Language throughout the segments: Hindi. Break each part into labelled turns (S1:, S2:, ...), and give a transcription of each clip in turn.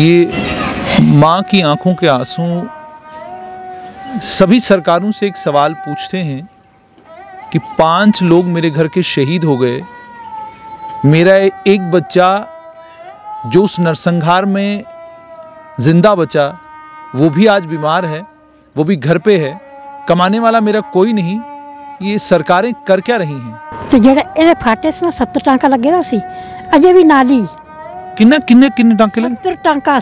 S1: ये माँ की आंखों के आंसू सभी सरकारों से एक सवाल पूछते हैं कि 5 लोग मेरे घर के शहीद हो गए, मेरा एक बच्चा जो उस नरसंहार में जिंदा बचा वो भी आज बीमार है, वो भी घर पे है, कमाने वाला मेरा कोई नहीं। ये सरकारें कर क्या रही हैं?
S2: तो जेड़ा ਇਹਦੇ फाटे से 70 टांका लगे ना सी अजे भी नाली
S1: किन्ने किन्ने किन्ने टांके लगे?
S2: 70 टांका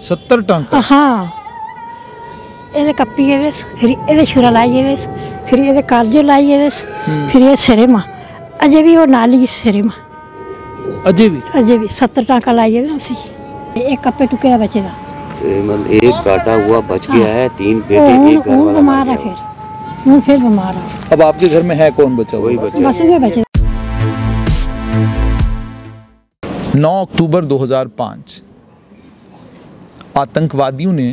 S1: 70 टांका।
S2: हाँ ਇਹਦੇ ਕੱਪੀ ਇਹਦੇ ਫਿਰ ਇਹਦੇ ਛੁਰਾ ਲਾਈ ਇਹਦੇ ਫਿਰ ਇਹਦੇ ਕਾਲਜੇ ਲਾਈ ਇਹਦੇ ਫਿਰ ਇਹ ਸਿਰੇਮਾ ਅਜੇ ਵੀ ਉਹ ਨਾਲੀ ਸਿਰੇਮਾ
S1: अजय भी
S2: 70 टांका लाई ਇਹਦੇ सी एक कप्पे टुकड़ा बचे दा
S3: मतलब एक काटा हुआ बच गया है, 3 बेटे एक घर वाला
S2: बीमार है, फिर बीमार है।
S1: अब आपके घर में है कौन बचा?
S3: वही बचा
S2: बस ये बचे।
S1: 9 अक्टूबर 2005 आतंकवादियों ने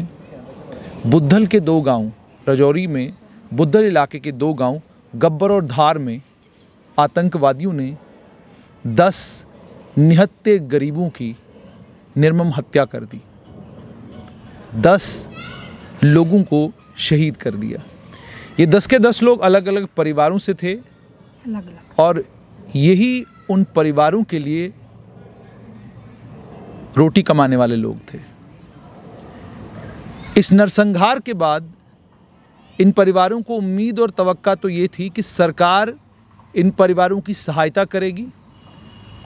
S1: बुद्धल के 2 गांव राजौरी में, बुद्धल इलाके के 2 गांव गब्बर और धार में आतंकवादियों ने 10 निहत्थे गरीबों की निर्मम हत्या कर दी, 10 लोगों को शहीद कर दिया। ये 10 के 10 लोग अलग अलग परिवारों से थे और यही उन परिवारों के लिए रोटी कमाने वाले लोग थे। इस नरसंहार के बाद इन परिवारों को उम्मीद और तवक्का तो ये थी कि सरकार इन परिवारों की सहायता करेगी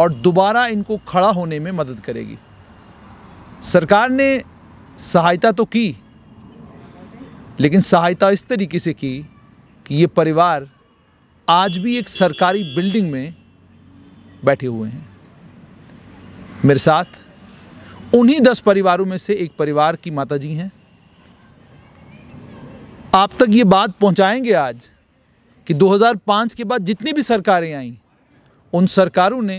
S1: और दोबारा इनको खड़ा होने में मदद करेगी। सरकार ने सहायता तो की, लेकिन सहायता इस तरीके से की कि ये परिवार आज भी एक सरकारी बिल्डिंग में बैठे हुए हैं। मेरे साथ उन्हीं 10 परिवारों में से एक परिवार की माताजी हैं। आप तक ये बात पहुंचाएंगे आज कि 2005 के बाद जितनी भी सरकारें आईं, उन सरकारों ने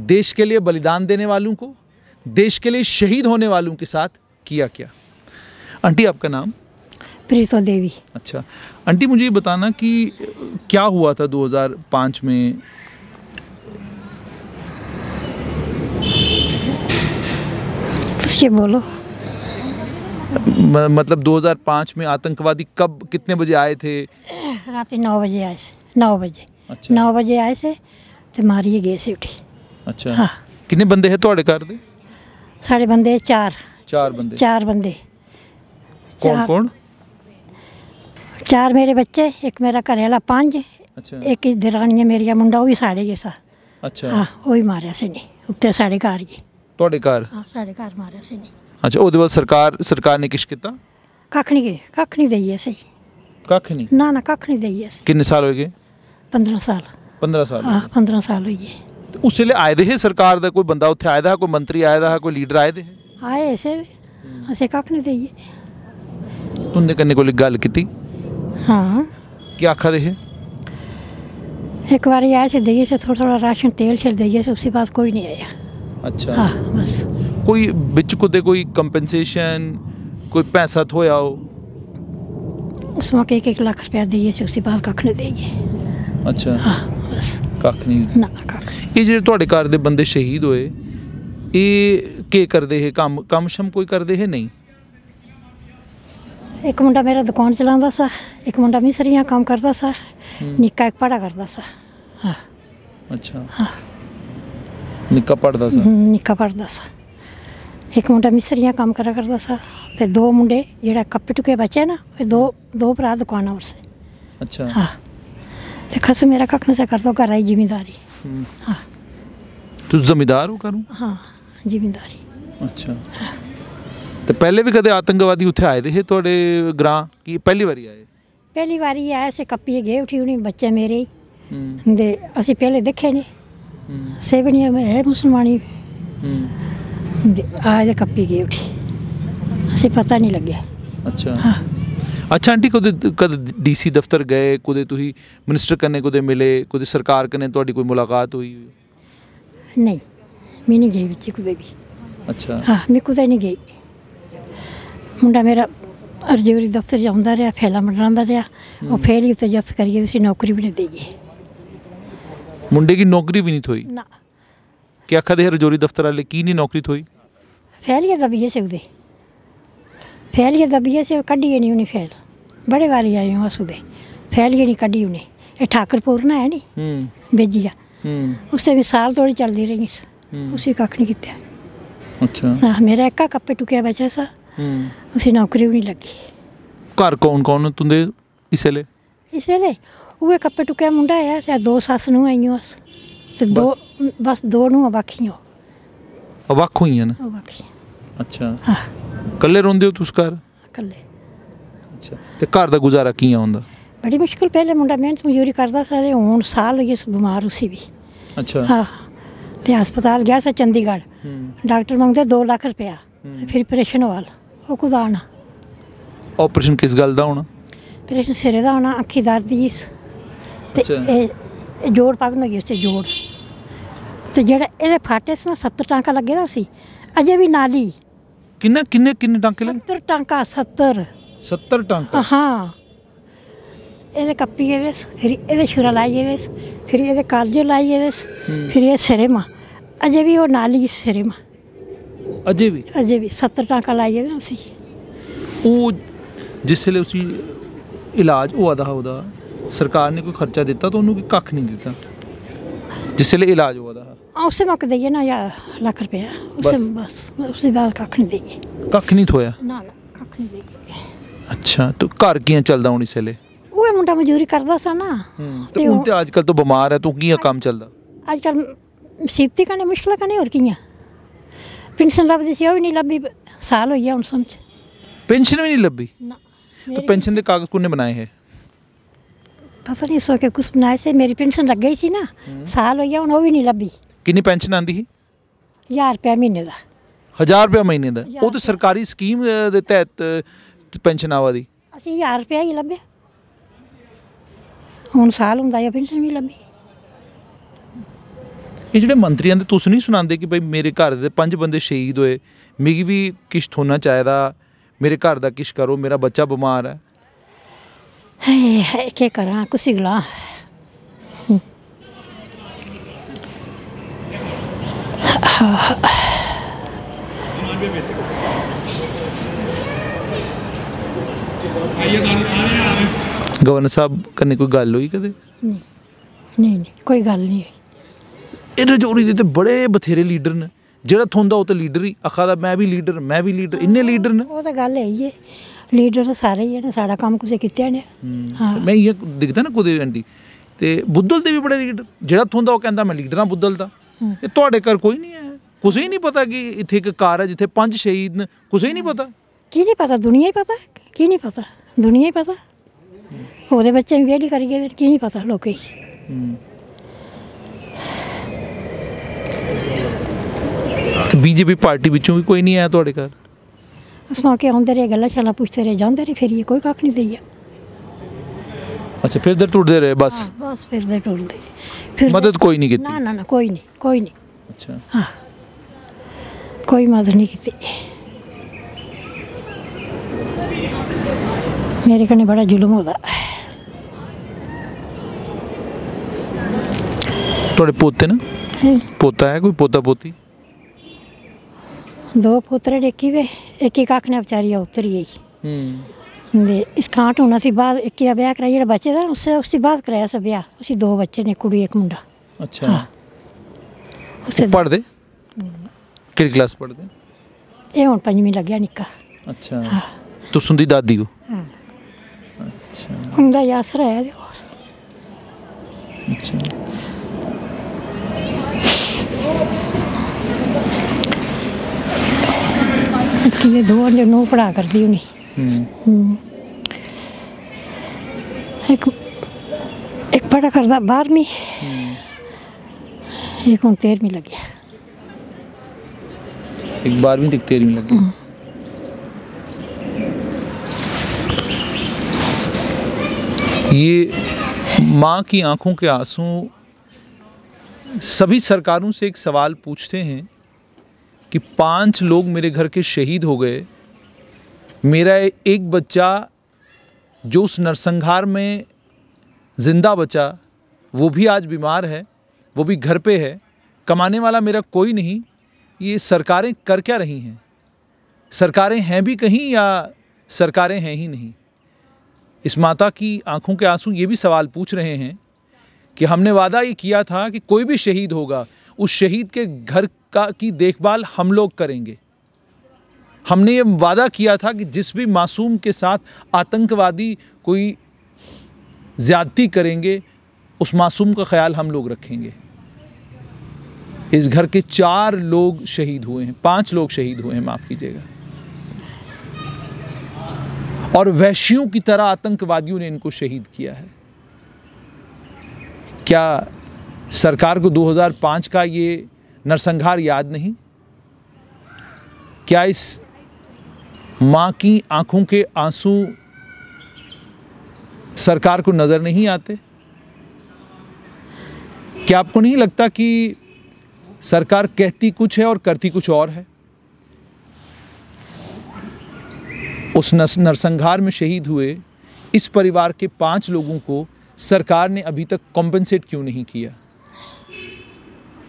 S1: देश के लिए बलिदान देने वालों को, देश के लिए शहीद होने वालों के साथ किया क्या। आंटी आपका नाम?
S2: प्रीतो देवी।
S1: अच्छा आंटी, मुझे ये बताना कि क्या हुआ था 2005 में?
S2: तुझे बोलो।
S1: मतलब 2005 में आतंकवादी कब कितने बजे आए थे?
S2: रात 9 बजे आए से 9 बजे।
S1: अच्छा
S2: 9 बजे आए से ते मारिए गए से उठी।
S1: अच्छा
S2: हाँ।
S1: कितने बंदे हैं ਤੁਹਾਡੇ ਘਰ ਦੇ?
S2: साढ़े बंदे 4
S1: बंदे।
S2: 4 बंदे।
S1: कौन कौन?
S2: 4 मेरे बच्चे, एक मेरा घर वाला 5।
S1: अच्छा
S2: एक दरानी मेरी मुंडा वो भी साढ़े जैसा।
S1: अच्छा
S2: हाँ वो ही मारिया से नहीं उत्ते साढ़े घर ही।
S1: ਤੁਹਾਡੇ ਘਰ?
S2: हाँ साढ़े घर मारिया से नहीं।
S1: अच्छा ਉਹਦੇ ਬਾਅਦ ਸਰਕਾਰ ਨੇ ਕਿਛ ਕੀਤਾ?
S2: कख नहीं दई ऐसे
S1: ਕੱਖ ਨਹੀਂ।
S2: ना कख नहीं दई ऐसे।
S1: कितने साल हो गए?
S2: 15 साल।
S1: 15 साल।
S2: हाँ 15 साल हुई है।
S1: उस ਵੇਲੇ ਆਏ ਦੇ ਹੈ ਸਰਕਾਰ ਦਾ ਕੋਈ ਬੰਦਾ ਉੱਥੇ ਆਇਆ ਦਾ, ਕੋਈ ਮੰਤਰੀ ਆਇਆ ਦਾ, ਕੋਈ ਲੀਡਰ ਆਏ ਦੇ ਹੈ?
S2: आए ऐसे ऐसे कख नहीं दई।
S1: तुंदे कन्ने कोई गल कीती?
S2: हाँ
S1: क्या आखा दे है?
S2: एक बार आए से दइए से थोड़ा राशन तेल शेल दइए से, उसके बाद कोई नहीं आया।
S1: अच्छा
S2: हाँ बस।
S1: कोई बिच कुदे कोई कंपनसेशन, कोई पैसा थोया हो?
S2: उसमें 1 लाख रुपया दइए से, उसके बाद कख नहीं दइए।
S1: अच्छा
S2: हाँ बस।
S1: ਕੱਖ ਨਹੀਂ।
S2: ना कख।
S1: ਇਹ ਜਿਹੜੇ ਤੁਹਾਡੇ ਘਰ ਦੇ ਬੰਦੇ ਸ਼ਹੀਦ ਹੋਏ, ਇਹ ਕੀ ਕਰਦੇ ਹੈ? ਕੰਮ ਸ਼ਮ ਕੋਈ ਕਰਦੇ ਹੈ? ਨਹੀਂ।
S2: एक मुंडा मेरा दुकान चलाता सा, एक मुंडा मिस्त्रियाँ काम करता सा, निक्का एक पढ़ा करता सा। हाँ
S1: अच्छा हाँ। निक्का पढ़ता सा?
S2: निक्का पढ़ता सा। एक मुंडा मिस्त्रियाँ काम करा करता सा ते 2 मुंडे जेड़ा कप्पे टुके बचे ना, दो भरा दुकान और से।
S1: अच्छा
S2: हाँ ते खस मेरा कख नहीं कर दो, घर आई जिम्मेदारी। हाँ
S1: तू जमींदार हो? करूँ?
S2: हाँ जिम्मेदारी।
S1: अच्छा तो पहले भी कदे आतंकवादी उत्थे आए थे थोड़े ग्रां की पहली बारी आए?
S2: पहली बारी आए से कप्पी गए उठी उन्हीं बच्चे मेरे ही दे असी पहले देखे नहीं सेवनिया में है मुसलमानी आए दे कप्पी गए उठी असी पता नहीं लगे।
S1: अच्छा
S2: हाँ।
S1: अच्छा आंटी कद डीसी दफ्तर गए, कुदे तुही मिनिस्टर कन्ने कुदे मिले, कुदे सरकार कन्ने तुहाडी कोई मुलाकात हुई?
S2: नहीं मैं नहीं गई बच्चे कुदे भी।
S1: अच्छा
S2: हाँ मैं कुदे नहीं गई। मुंडा मेरा रजौरी दफ्तर जाता रहा, फैला मंडलांदा रहा, वो फेल ही उत्ते जब्त करिए उसी नौकरी भी नहीं देगी।
S1: मुंडे की नौकरी भी नहीं थोई?
S2: ना
S1: क्या आखा दे रजौरी दफ्तर वाले की नहीं नौकरी थोई?
S2: फैलिए दबिए से उदे फैलिए दबिए से कड्ढिए नहीं उन्हें फैल बड़े बारी आए हूँ उस उदे फैलिए नहीं कड्ढी उन्हें ये ठाकरपुर ना है नहीं बेजिया उससे भी साल थोड़ी चलती रही उसी कख नहीं किया।
S3: अच्छा
S2: हाँ मेरा एक कप्पे टुकिया बचा सा उसी नौकरी भी नहीं लगी।
S3: घर कौन कौन तुंदे
S2: इसले वो कप्पे टुकिया मुंडा है या दो सस नूं आईयां ते दो बस दो नूं बाकी हो
S3: वक् होईयां ने
S2: बाकी।
S3: अच्छा
S2: हाँ
S3: कल्ले रोंदे हो तुस घर?
S2: कल्ले।
S3: अच्छा ते घर दा गुजारा कियां होंदा?
S2: बड़ी मुश्किल पहले मुंडा मेहनत मजूरी करता सा ते हुण साल होई बीमार उसी भी।
S3: अच्छा
S2: हाँ ते अस्पताल गया सा चंडीगढ़ डॉक्टर मंगते 2 लाख रुपया फिर ऑपरेशन वाल वो कुदा आना।
S3: ऑपरेशन किस गल दा होना?
S2: ऑपरेशन सिरे दा होना अक्खी दर्द दी ते जोड़ पगन होई उससे जोड़ ते जेड़ा एदे फाटे से 70 टांका लगे दा उसी अजे भी नाली
S3: किन्ने किन्ने किन्ने टांके लगे?
S2: 70 टांका 70
S3: टांका।
S2: हाँ एदे कप्पी एदे फिर एदे छुरा लाई एदे फिर एदे कालजे लाई एदे फिर ये सिरे मां अजे भी वो नाली सिरे मां
S3: अजे भी
S2: 70 टांका लाई एदे उसी।
S3: वो जिसले उसी इलाज होआ दा ओदा सरकार ने कोई खर्चा दिता तो उन्होंने कख नहीं दिता जिसले इलाज हुआ दा?
S2: उससे मक देइए ना या लाख रुपया उससे बस उसके बाद कख नहीं देइए।
S3: कख नहीं थोया?
S2: ना कख नहीं देइए।
S3: अच्छा तो घर कियां चलदा हुण इसले?
S2: वो मुंडा मजूरी करदा सा ना
S3: ते हुण ते आजकल तो बीमार है तो कियां काम चलदा?
S2: आजकल मुसीबती कने मुश्किल कने और कियां पेंशन लभदी सी वो भी नहीं लभी साल हो गया हुण समझ।
S3: पेंशन भी नहीं लभी?
S2: ना
S3: तो पेंशन के कागज कुन्ने बनाए हैं?
S2: पता नहीं सो के कुछ बनाए से मेरी पेंशन लग गई सी ना साल हो गया हुण वो भी नहीं लभी।
S3: कितनी पेंशन आंदी ही?
S2: 1000 रुपया महीने दा।
S3: 1000 रुपया महीने दा? वो तो सरकारी स्कीम दे तहत पेंशन आवा दी।
S2: ਅਸੀਂ 1000 रुपया ही लभ्या ਹੁਣ ਸਾਲ ਹੁੰਦਾ ਜਾਂ ਪੈਨਸ਼ਨ ਵੀ ਲੱਭੀ।
S3: ਇਹ ਜਿਹੜੇ ਮੰਤਰੀਆਂ ਦੇ ਤੁਸੀਂ ਨਹੀਂ ਸੁਣਾਉਂਦੇ ਕਿ ਭਾਈ ਮੇਰੇ ਘਰ ਦੇ 5 ਬੰਦੇ ਸ਼ਹੀਦ ਹੋਏ ਮਿਗੀ ਵੀ ਕਿਸ਼ ਹੋਣਾ ਚਾਹੀਦਾ ਮੇਰੇ ਘਰ ਦਾ ਕਿਸ਼ ਕਰੋ ਮੇਰਾ ਬੱਚਾ ਬਿਮਾਰ ਹੈ।
S2: ਹੈ ਕੀ ਕਰਾਂ ਕੁਛ ਗਲਾ
S3: गवर्नर साहब कन्नै कोई गल हुई कदे?
S2: नहीं कोई गल नहीं हुई।
S3: ਇਹ ਰਜੌਰੀ ਦੇ ਤੇ ਬੜੇ ਬਥੇਰੇ ਲੀਡਰ ਨੇ ਜਿਹੜਾ ਥੋਂਦਾ ਉਹ ਤੇ ਲੀਡਰ ਹੀ ਆਖਾ ਦਾ ਮੈਂ ਵੀ ਲੀਡਰ ਇੰਨੇ ਲੀਡਰ ਨੇ।
S2: ਉਹ ਤਾਂ ਗੱਲ ਹੈ ਹੀ ਹੈ ਲੀਡਰ ਸਾਰੇ ਹੀ ਨੇ ਸਾਡਾ ਕੰਮ ਕੁਝ ਕੀਤਾ ਨੇ। ਹਾਂ
S3: ਮੈਂ ਇਹ ਦਿਖਦਾ ਨਾ ਕੁਦੇ ਆਂਟੀ ਤੇ ਬੁੱਧਲ ਦੇ ਵੀ ਬੜੇ ਲੀਡਰ ਜਿਹੜਾ ਥੋਂਦਾ ਉਹ ਕਹਿੰਦਾ ਮੈਂ ਲੀਡਰਾਂ ਬੁੱਧਲ ਦਾ। ਇਹ ਤੁਹਾਡੇ ਘਰ ਕੋਈ ਨਹੀਂ ਹੈ ਕੁਝ ਹੀ ਨਹੀਂ ਪਤਾ ਕਿ ਇੱਥੇ ਇੱਕ ਕਾਰ ਹੈ ਜਿੱਥੇ 5 ਸ਼ਹੀਦ ਨੇ ਕੁਝ ਹੀ ਨਹੀਂ ਪਤਾ?
S2: ਕੀ ਨਹੀਂ ਪਤਾ ਦੁਨੀਆ ਹੀ ਪਤਾ ਕੀ ਨਹੀਂ ਪਤਾ ਦੁਨੀਆ ਹੀ ਪਤਾ ਉਹਦੇ ਬੱਚੇ ਵੀ ਵਿਆਹ ਕਰੀ ਗਏ ਕੀ ਨਹੀਂ ਪਤਾ ਲੋਕੀ।
S3: बीजेपी पार्टी विचों भी कोई नहीं आया ਤੁਹਾਡੇ ਘਰ?
S2: उस मौके आते रहे गल्लां शालां पुछते रहे जाते रहे फिर कोई कख नहीं देइया।
S3: अच्छा फिर टुटते रहे बस?
S2: हाँ, बस फिर टुटते फिर
S3: मदद कोई नहीं की?
S2: ना कोई नहीं।
S3: अच्छा
S2: हाँ कोई मदद नहीं की। मेरे कने बड़ा जुल्म होता।
S3: थोड़े पोते ना पोता है कोई पोता पोती?
S2: 2 पोतरे डेकी दे एक कख ने बेचारी उतरी गई दे इस कांट होना सी बाद एक का ब्याह कराया जेड़ा बच्चे दा उससे बाद कराया सा ब्याह उसी 2 बच्चे ने कुड़ी एक मुंडा।
S3: अच्छा उससे पढ़दे किहड़ी क्लास पढ़दे?
S2: ये हुण 5वीं लग्या निक्का।
S3: अच्छा तू सुंदी दादी को?
S2: अच्छा उनका आसरा है।
S3: अच्छा
S2: कि 2 जो नूं पढ़ा करती उन्हें एक पढ़ा करता 12वीं एक हुण 13वीं लग गया।
S3: एक 12वीं तक 13वीं लग गई। ये माँ की आंखों के आंसू सभी सरकारों से एक सवाल पूछते हैं कि 5 लोग मेरे घर के शहीद हो गए, मेरा एक बच्चा जो उस नरसंहार में ज़िंदा बचा वो भी आज बीमार है, वो भी घर पे है, कमाने वाला मेरा कोई नहीं, ये सरकारें कर क्या रही हैं? सरकारें हैं भी कहीं या सरकारें हैं ही नहीं। इस माता की आंखों के आंसू ये भी सवाल पूछ रहे हैं कि हमने वादा ये किया था कि कोई भी शहीद होगा उस शहीद के घर की देखभाल हम लोग करेंगे। हमने ये वादा किया था कि जिस भी मासूम के साथ आतंकवादी कोई ज़्यादती करेंगे उस मासूम का ख्याल हम लोग रखेंगे। इस घर के 4 लोग शहीद हुए हैं, 5 लोग शहीद हुए हैं, माफ़ कीजिएगा, और वहशियों की तरह आतंकवादियों ने इनको शहीद किया है। क्या सरकार को 2005 का ये नरसंहार याद नहीं? क्या इस माँ की आंखों के आंसू सरकार को नजर नहीं आते? क्या आपको नहीं लगता कि सरकार कहती कुछ है और करती कुछ और है? उस नरसंहार में शहीद हुए इस परिवार के 5 लोगों को सरकार ने अभी तक कॉम्पेंसेट क्यों नहीं किया?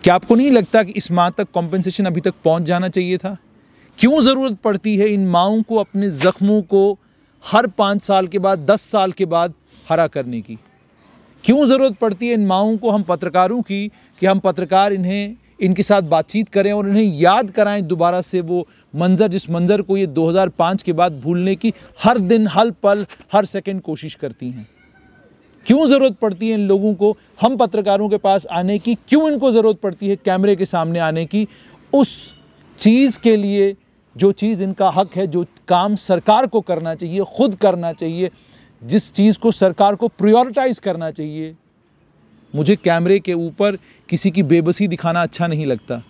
S3: क्या आपको नहीं लगता कि इस माह तक कॉम्पेंसेशन अभी तक पहुंच जाना चाहिए था? क्यों ज़रूरत पड़ती है इन माओं को अपने ज़ख्मों को हर 5 साल के बाद, 10 साल के बाद हरा करने की? क्यों ज़रूरत पड़ती है इन माओं को, हम पत्रकारों की, कि हम पत्रकार इनके साथ बातचीत करें और इन्हें याद कराएं दोबारा से वो मंज़र, जिस मंज़र को ये 2005 के बाद भूलने की हर दिन, हर पल, हर सेकंड कोशिश करती हैं? क्यों ज़रूरत पड़ती है इन लोगों को हम पत्रकारों के पास आने की? क्यों इनको ज़रूरत पड़ती है कैमरे के सामने आने की? उस चीज़ के लिए जो चीज़ इनका हक है, जो काम सरकार को करना चाहिए, खुद करना चाहिए, जिस चीज़ को सरकार को प्रायोरिटाइज़ करना चाहिए। मुझे कैमरे के ऊपर किसी की बेबसी दिखाना अच्छा नहीं लगता।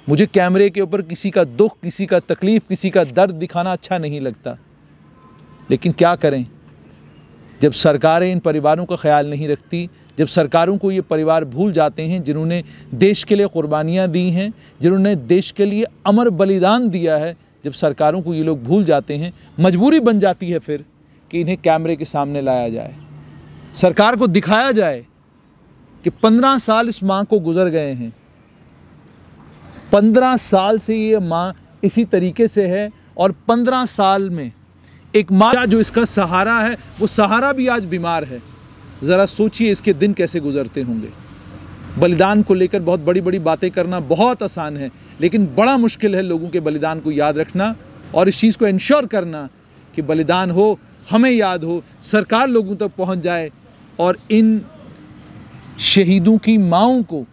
S3: मुझे कैमरे के ऊपर किसी का दुख, किसी का तकलीफ़, किसी का दर्द दिखाना अच्छा नहीं लगता। लेकिन क्या करें, जब सरकारें इन परिवारों का ख्याल नहीं रखती, जब सरकारों को ये परिवार भूल जाते हैं जिन्होंने देश के लिए कुर्बानियाँ दी हैं, जिन्होंने देश के लिए अमर बलिदान दिया है, जब सरकारों को ये लोग भूल जाते हैं, मजबूरी बन जाती है फिर कि इन्हें कैमरे के सामने लाया जाए, सरकार को दिखाया जाए कि 15 साल इस माँ को गुजर गए हैं, 15 साल से ये माँ इसी तरीके से है, और 15 साल में एक माँ जो इसका सहारा है, वो सहारा भी आज बीमार है। ज़रा सोचिए इसके दिन कैसे गुजरते होंगे। बलिदान को लेकर बहुत बड़ी बड़ी बातें करना बहुत आसान है, लेकिन बड़ा मुश्किल है लोगों के बलिदान को याद रखना और इस चीज़ को इंश्योर करना कि बलिदान हो, हमें याद हो, सरकार लोगों तक पहुंच जाए और इन शहीदों की माँओं को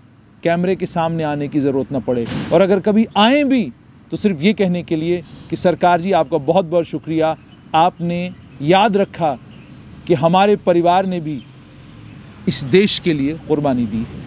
S3: कैमरे के सामने आने की ज़रूरत न पड़े। और अगर कभी आएँ भी तो सिर्फ ये कहने के लिए कि सरकार जी आपका बहुत बहुत शुक्रिया, आपने याद रखा कि हमारे परिवार ने भी इस देश के लिए कुर्बानी दी है।